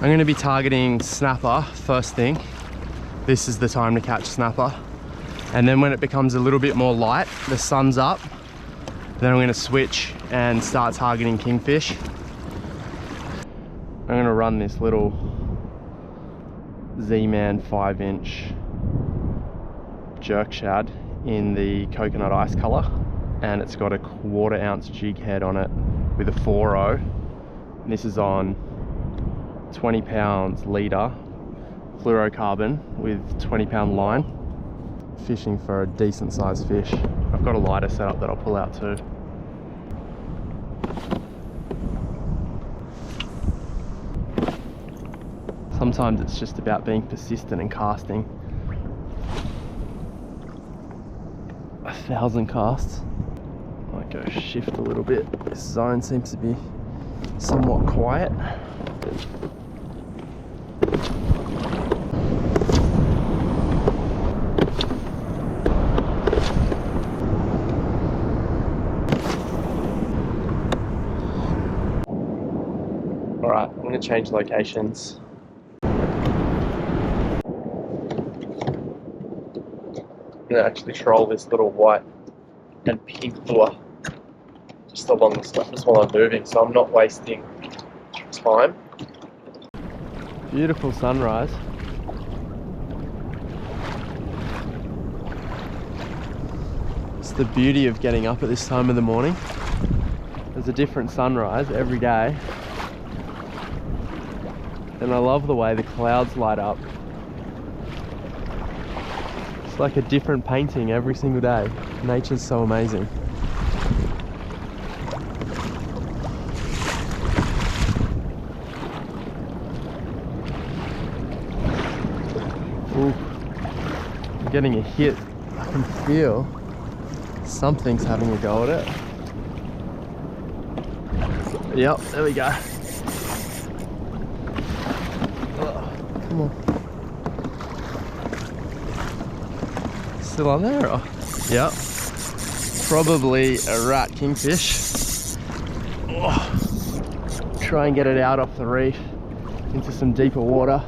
I'm going to be targeting snapper first thing. This is the time to catch snapper. And then when it becomes a little bit more light, the sun's up, then I'm going to switch and start targeting kingfish. I'm going to run this little Z-Man 5-inch jerk shad in the coconut ice color, and it's got a 1/4 ounce jig head on it with a 4.0. This is on 20 pounds leader fluorocarbon with 20-pound line, fishing for a decent sized fish. I've got a lighter set up that I'll pull out too. Sometimes it's just about being persistent and casting. 1,000 casts. Might go shift a little bit. This zone seems to be somewhat quiet. Alright, I'm going to change locations. I'm going to actually troll this little white and pink lure just along the stuff just while I'm moving, so I'm not wasting time. Beautiful sunrise. It's the beauty of getting up at this time of the morning. There's a different sunrise every day. And I love the way the clouds light up. It's like a different painting every single day. Nature's so amazing. Ooh, I'm getting a hit. I can feel something's having a go at it. Yep, there we go. Come on. Still on there? Or? Yep. Probably a rat kingfish. Oh. Try and get it out off the reef into some deeper water.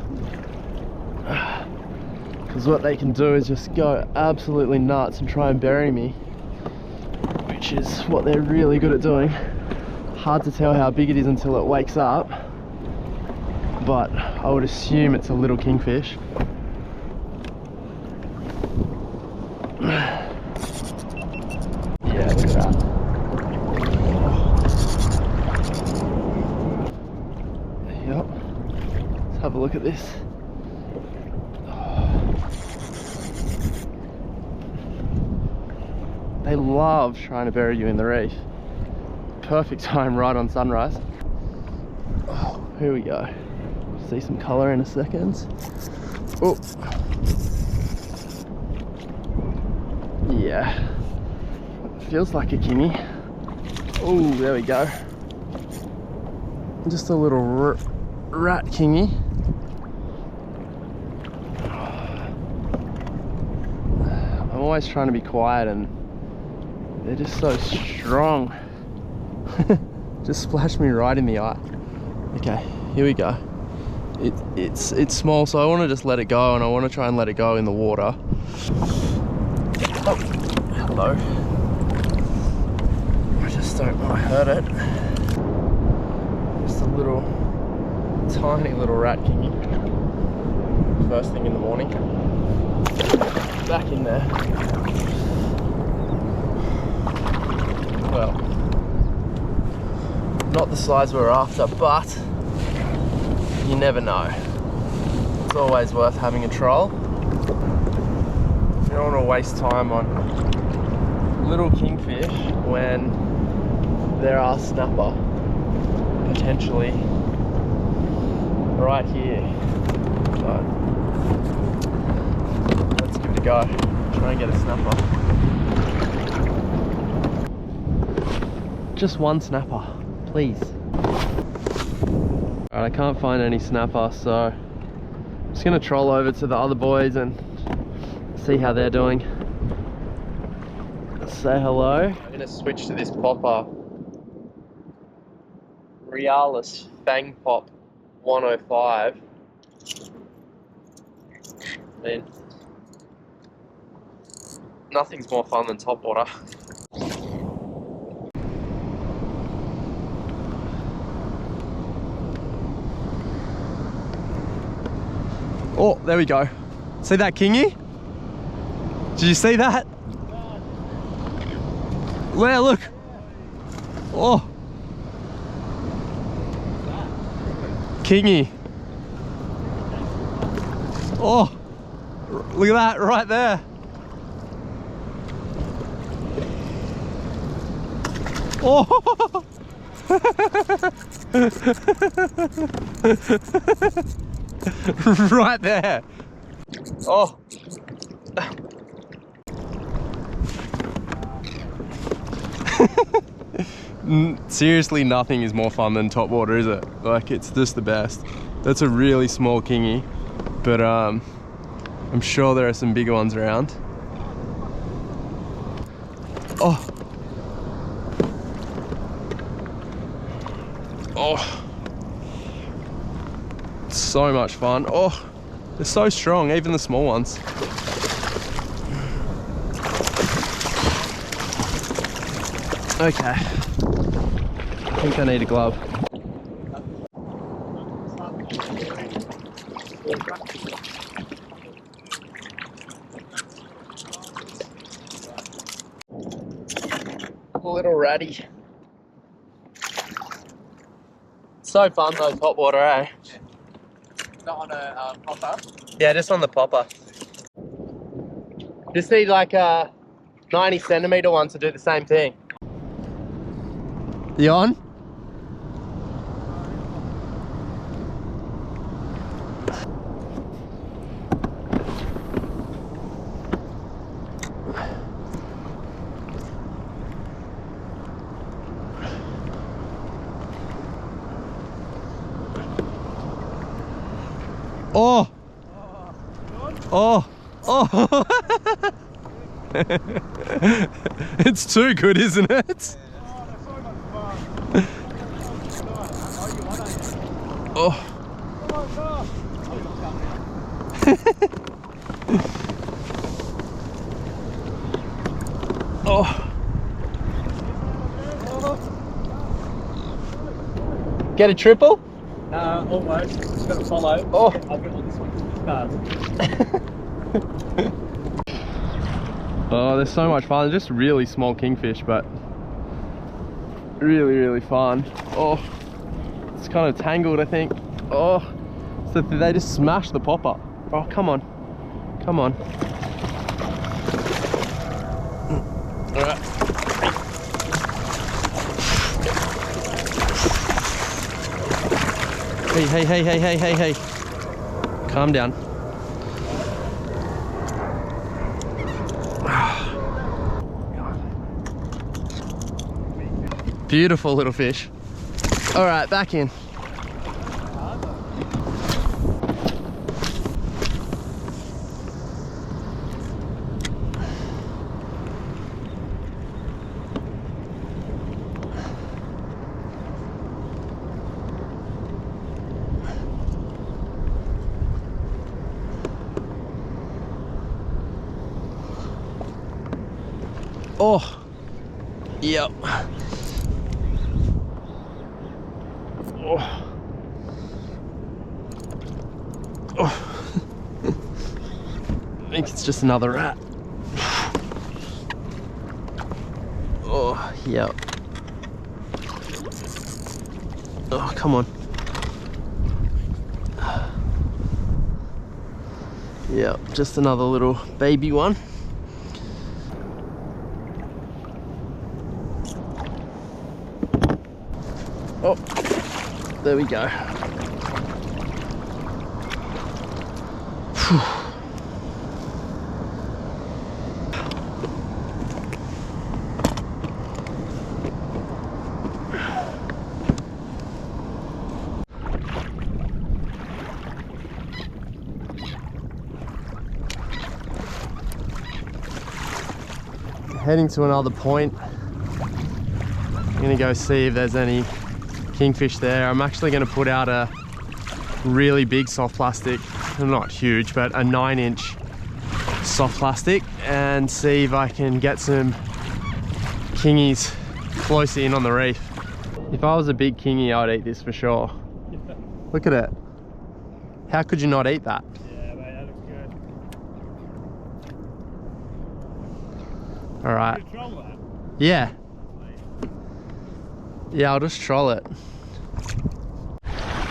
Because what they can do is just go absolutely nuts and try and bury me, which is what they're really good at doing. Hard to tell how big it is until it wakes up, but I would assume it's a little kingfish. Yeah, look at that. Yep. Let's have a look at this. They love trying to bury you in the reef. Perfect time right on sunrise. Oh, here we go. See some colour in a second. Oh. Yeah. Feels like a kingy. Oh, there we go. Just a little rat kingy. I'm always trying to be quiet and they're just so strong. Just splashed me right in the eye. Okay, here we go. It's small, so I want to just let it go, and I want to try and let it go in the water. Oh, hello. I just don't want to hurt it. Just a little, tiny little rat kingy. First thing in the morning. Back in there. Well, not the size we're after, but you never know. It's always worth having a troll. You don't want to waste time on little kingfish when there are snapper potentially right here. So let's give it a go. Try and get a snapper. Just one snapper, please. Alright, I can't find any snapper, so I'm just gonna troll over to the other boys and see how they're doing. Say hello. I'm gonna switch to this popper. Realis Fang Pop 105. I mean, nothing's more fun than topwater. Oh, there we go. See that kingy? Did you see that? Wow, look. Oh. Kingy. Oh. Look at that right there. Oh. Right there. Oh. Seriously, nothing is more fun than topwater, is it? Like, it's just the best. That's a really small kingy, but I'm sure there are some bigger ones around. Oh. Oh. So much fun. Oh, they're so strong, even the small ones. Okay, I think I need a glove. A little ratty. So fun though, topwater, eh? Not on a popper? Yeah, just on the popper. Just need like a 90 centimeter one to do the same thing. You on? Oh! Oh! Oh! It's too good, isn't it? Oh! Oh! Get a triple? Almost. Just got to follow. Oh! I'll get on this one. Oh, they're so much fun. They're just really small kingfish, but really, really fun. Oh, it's kind of tangled, I think. Oh, so they just smashed the popper. Oh, come on. Come on. All right. Hey, hey, hey, hey, hey, hey, hey. Calm down. Beautiful little fish. All right, back in. Oh, yep. Oh. Oh. I think it's just another rat. Oh, yep. Oh, come on. Yep, just another little baby one. Oh, there we go. Whew. Heading to another point. I'm gonna go see if there's any kingfish there. I'm actually going to put out a really big soft plastic, not huge, but a 9-inch soft plastic, and see if I can get some kingies close in on the reef. If I was a big kingy, I'd eat this for sure. Look at it. How could you not eat that? Yeah, mate, that looks good. All right. Can you troll that? Yeah. Yeah, I'll just troll it.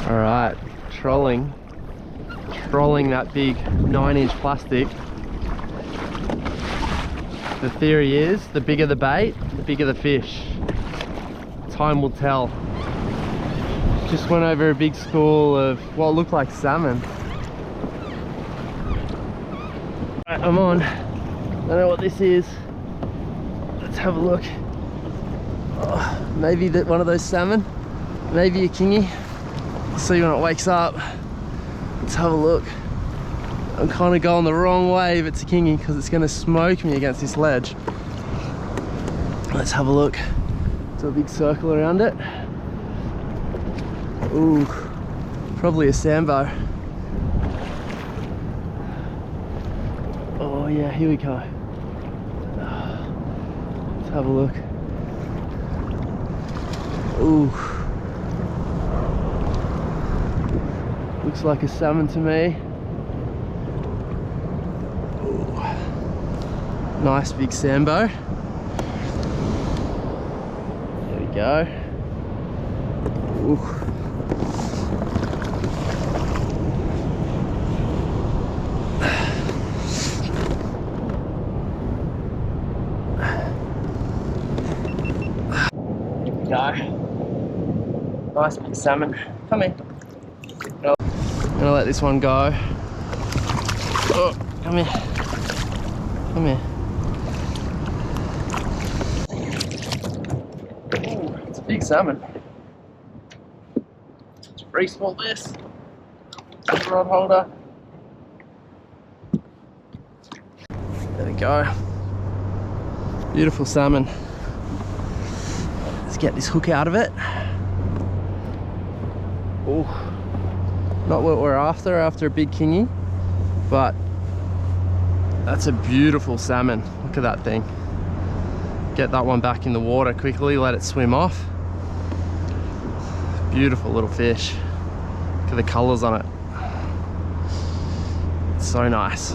All right, trolling that big 9-inch plastic. The theory is, the bigger the bait, the bigger the fish. Time will tell. Just went over a big school of what looked like salmon. Right, I'm on. I don't know what this is. Let's have a look. Oh, maybe one of those salmon. Maybe a kingy. See when it wakes up. Let's have a look. I'm kind of going the wrong way if it's a kingy because it's going to smoke me against this ledge. Let's have a look. Do a big circle around it. Ooh, probably a sambo. Oh yeah, here we go. Let's have a look. Ooh. Looks like a salmon to me. Ooh. Nice big sambo. There we go. Ooh. Go. Nice big salmon. Come in. I'm gonna let this one go. Oh, come here. Come here. Ooh, it's a big salmon. It's free small this. Rod holder. There we go. Beautiful salmon. Let's get this hook out of it. Ooh. Not what we're after a big kingy, but that's a beautiful salmon. Look at that thing. Get that one back in the water quickly, let it swim off. Beautiful little fish. Look at the colors on it. It's so nice.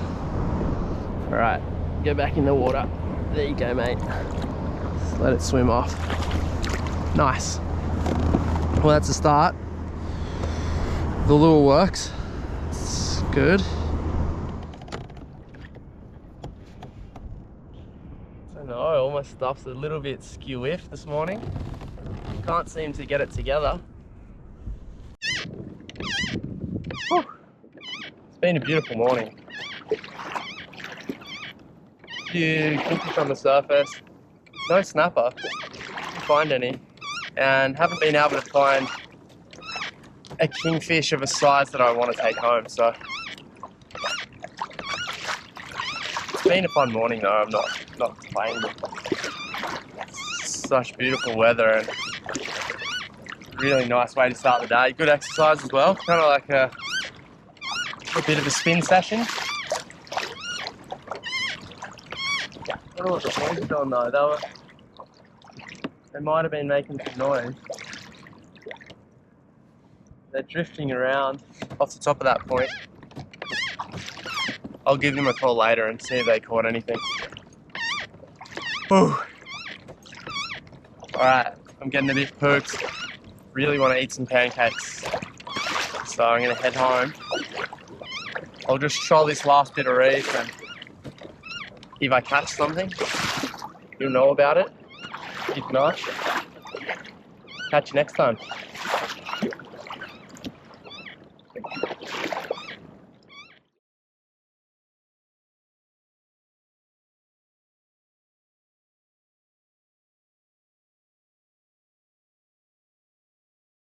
All right, go back in the water. There you go, mate. Just let it swim off. Nice. Well, that's a start. The lure works. It's good. I don't know, all my stuff's a little bit skew-iff this morning. Can't seem to get it together. Whew. It's been a beautiful morning. Few kingfish on the surface. No snapper. Didn't find any. And haven't been able to find a kingfish of a size that I want to take home, so it's been a fun morning though. I'm not complaining. Such beautiful weather and really nice way to start the day. Good exercise as well, kind of like a bit of a spin session. I don't know what the boys are doing though. They might have been making some noise. They're drifting around off the top of that point. I'll give them a call later and see if they caught anything. Whew. Alright, I'm getting a bit pooped. Really want to eat some pancakes. So I'm going to head home. I'll just troll this last bit of reef and if I catch something, you'll know about it. If not, catch you next time.